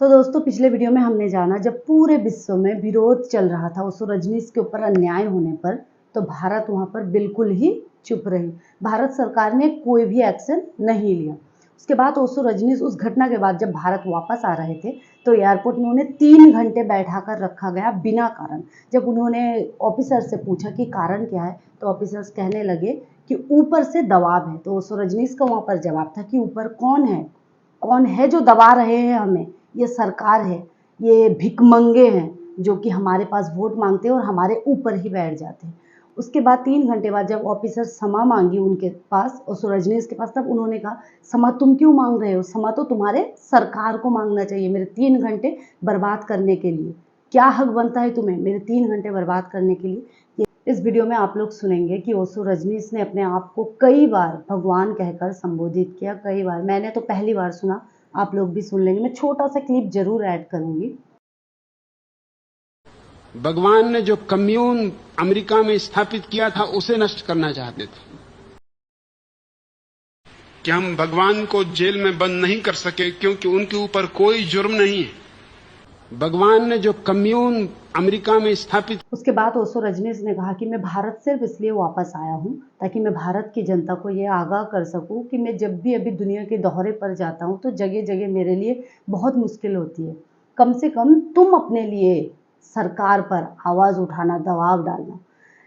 तो दोस्तों पिछले वीडियो में हमने जाना जब पूरे विश्व में विरोध चल रहा था ओशो रजनीश के ऊपर अन्याय होने पर, तो भारत वहां पर बिल्कुल ही चुप रही। भारत सरकार ने कोई भी एक्शन नहीं लिया। उसके बाद ओशो रजनीश उस घटना के बाद जब भारत वापस आ रहे थे तो एयरपोर्ट में उन्हें 3 घंटे बैठा कर रखा गया बिना कारण। जब उन्होंने ऑफिसर से पूछा कि कारण क्या है तो ऑफिसर्स कहने लगे कि ऊपर से दबाव है। तो ओशो रजनीश का वहाँ पर जवाब था कि ऊपर कौन है जो दबा रहे हैं हमें? ये सरकार है, ये भिखमंगे हैं जो कि हमारे पास वोट मांगते हैं और हमारे ऊपर ही बैठ जाते हैं। उसके बाद 3 घंटे बाद जब ऑफिसर क्षमा मांगी उनके पास, ओशो रजनीश के पास, तब उन्होंने कहा क्षमा तुम क्यों मांग रहे हो? क्षमा तो तुम्हारे सरकार को मांगना चाहिए मेरे 3 घंटे बर्बाद करने के लिए। क्या हक बनता है तुम्हें मेरे 3 घंटे बर्बाद करने के लिए? इस वीडियो में आप लोग सुनेंगे कि ओशो रजनीश ने अपने आप को कई बार भगवान कहकर संबोधित किया। कई बार, मैंने तो पहली बार सुना, आप लोग भी सुन लेंगे। मैं छोटा सा क्लिप जरूर ऐड करूंगी। भगवान ने जो कम्यून अमेरिका में स्थापित किया था उसे नष्ट करना चाहते थे कि हम भगवान को जेल में बंद नहीं कर सके क्योंकि उनके ऊपर कोई जुर्म नहीं है। भगवान ने जो कम्यून अमेरिका में स्थापित। उसके बाद ओशो रजनीश ने कहा कि मैं भारत सिर्फ इसलिए वापस आया हूं ताकि मैं भारत की जनता को ये आगाह कर सकूं कि मैं जब भी अभी दुनिया के दौरे पर जाता हूं तो जगह जगह मेरे लिए बहुत मुश्किल होती है। कम से कम तुम अपने लिए सरकार पर आवाज़ उठाना, दबाव डालना।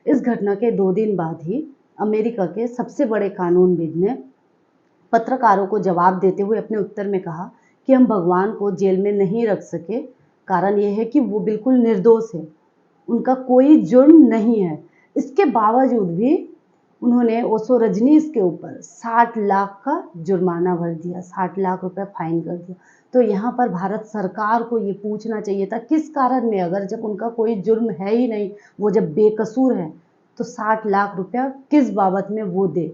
इस घटना के 2 दिन बाद ही अमेरिका के सबसे बड़े कानूनविद ने पत्रकारों को जवाब देते हुए अपने उत्तर में कहा कि हम भगवान को जेल में नहीं रख सके। कारण यह है कि वो बिल्कुल निर्दोष है, उनका कोई जुर्म नहीं है। इसके बावजूद भी उन्होंने ओशो रजनीश के ऊपर 60 लाख का जुर्माना भर दिया, 60 लाख रुपए फाइन कर दिया। तो यहाँ पर भारत सरकार को ये पूछना चाहिए था किस कारण में, अगर जब उनका कोई जुर्म है ही नहीं, वो जब बेकसूर है, तो 60 लाख रुपया किस बाबत में वो दे।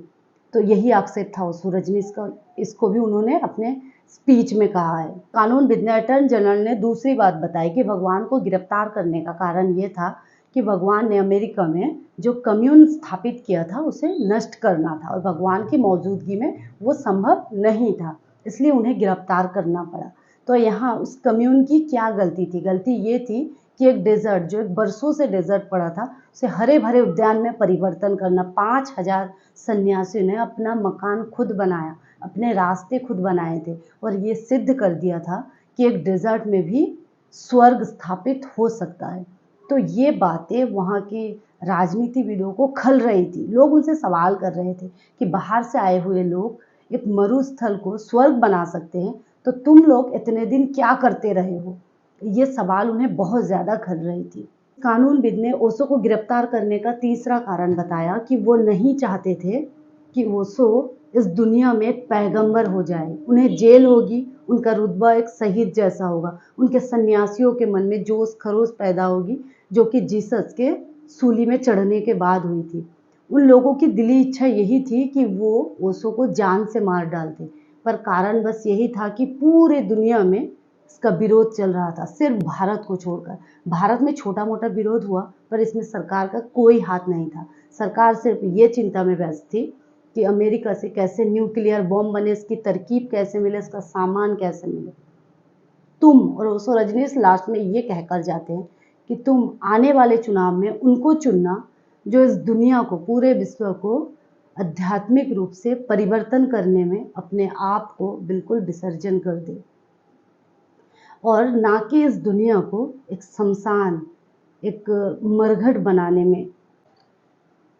तो यही आक्षेप था ओशो रजनीश का। इसको भी उन्होंने अपने स्पीच में कहा है। कानूनविद ने, अटॉर्नी जनरल ने दूसरी बात बताई कि भगवान को गिरफ्तार करने का कारण ये था कि भगवान ने अमेरिका में जो कम्यून स्थापित किया था उसे नष्ट करना था और भगवान की मौजूदगी में वो संभव नहीं था, इसलिए उन्हें गिरफ्तार करना पड़ा। तो यहाँ उस कम्यून की क्या गलती थी? गलती ये थी कि एक डेजर्ट, जो एक बरसों से डेजर्ट पड़ा था, उसे हरे भरे उद्यान में परिवर्तन करना। 5000 सन्यासियों ने अपना मकान खुद बनाया, अपने रास्ते खुद बनाए थे और ये सिद्ध कर दिया था कि एक डेजर्ट में भी स्वर्ग स्थापित हो सकता है। तो ये बातें वहाँ के राजनीतिविदों को खल रही थी। लोग उनसे सवाल कर रहे थे कि बाहर से आए हुए लोग एक मरुस्थल को स्वर्ग बना सकते हैं, तो तुम लोग इतने दिन क्या करते रहे हो? ये सवाल उन्हें बहुत ज़्यादा खल रही थी। कानूनविद ने ओशो को गिरफ्तार करने का तीसरा कारण बताया कि वो नहीं चाहते थे कि ओशो इस दुनिया में एक पैगंबर हो जाए। उन्हें जेल होगी, उनका रुतबा एक शहीद जैसा होगा, उनके सन्यासियों के मन में जोश खरोश पैदा होगी जो कि जीसस के सूली में चढ़ने के बाद हुई थी। उन लोगों की दिली इच्छा यही थी कि वो ओशो को जान से मार डालते, पर कारण बस यही था कि पूरे दुनिया में इसका विरोध चल रहा था, सिर्फ भारत को छोड़कर। भारत में छोटा मोटा विरोध हुआ पर इसमें सरकार का कोई हाथ नहीं था। सरकार सिर्फ ये चिंता में व्यस्त थी कि अमेरिका से कैसे न्यूक्लियर बॉम्ब बने, इसकी तरकीब कैसे मिले, इसका सामान कैसे मिले। तुम और ओशो रजनीश लास्ट में ये कहकर जाते हैं कि तुम आने वाले चुनाव में उनको चुनना जो इस दुनिया को, पूरे विश्व को आध्यात्मिक रूप से परिवर्तन करने में अपने आप को बिल्कुल विसर्जन कर दे, और ना कि इस दुनिया को एक शमशान, एक मरघट बनाने में।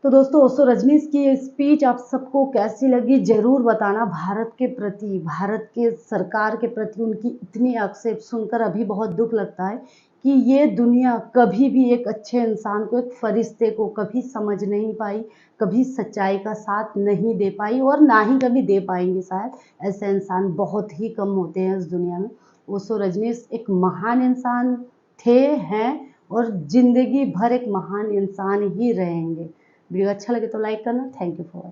तो दोस्तों ओशो रजनीश की ये स्पीच आप सबको कैसी लगी ज़रूर बताना। भारत के प्रति, भारत के सरकार के प्रति उनकी इतनी आक्षेप सुनकर अभी बहुत दुख लगता है कि ये दुनिया कभी भी एक अच्छे इंसान को, एक फरिश्ते को कभी समझ नहीं पाई, कभी सच्चाई का साथ नहीं दे पाई और ना ही कभी दे पाएंगे शायद। ऐसे इंसान बहुत ही कम होते हैं इस दुनिया में। ओशो रजनीश एक महान इंसान थे, हैं और ज़िंदगी भर एक महान इंसान ही रहेंगे। वीडियो अच्छा लगे तो लाइक करना। Thank you for